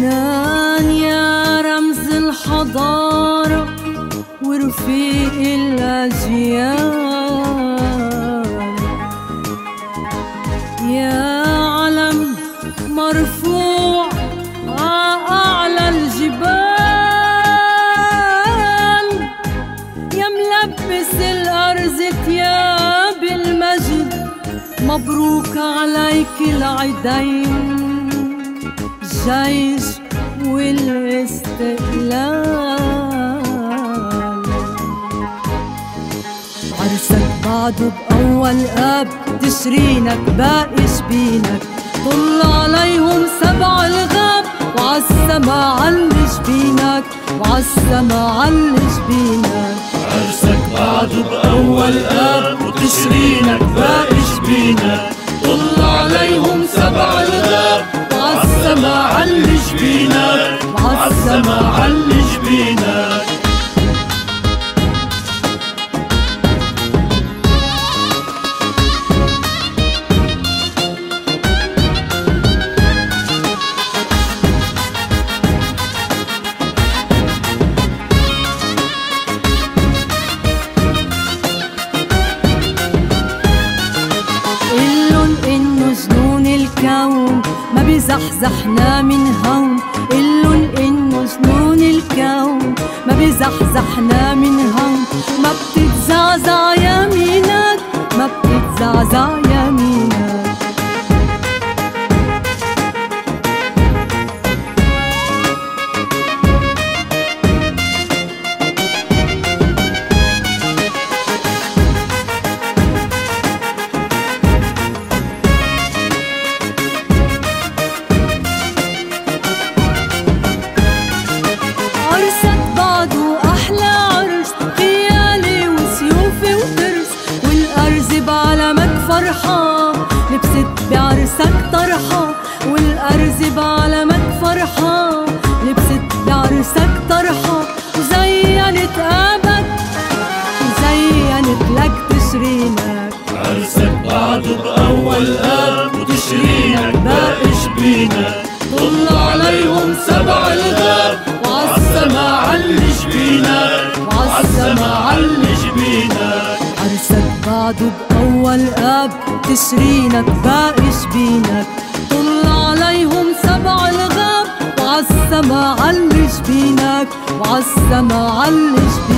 لبنان يا رمز الحضارة ورفيق الأجيال، يا علم مرفوع أعلى الجبال، يا ملبس الأرز ثياب المجد، مبروك عليك العيدين، الجيش والاستقلال. عرسك بعده بأول آب، تشرينك باقي جبينك، طل عليهم سبع الغاب، وعالسما علي جبينك، وعالسما علي جبينك. عرسك بعده بأول آب، وتشرينك باقي جبينك، طل عليهم سبع الغاب، وعالسما علي جبينك، وعالسما علي جبينك. ما بيزحزحنا من هون، قلن إنه جنون الكون ما بيزحزحنا من هون، ما بتتزعزع يمينك، ما بتتزعزع يمينك. فرحة لبست بعرسك طرحة، والأرز بعلمك فرحة لبست بعرسك طرحة، وزينت آبك وزينت لك تشرينك. عرسك بعده بأول آب، وتشرينك باقي جبينك، طل عليهم سبع الغاب، وعالسما علي جبينك، وعالسما علي جبينك. عرسك بعده بأول آب، تشرينك باقي جبينك، طل عليهم سبع الغاب، وعالسما علي جبينك، وعالسما علي جبينك.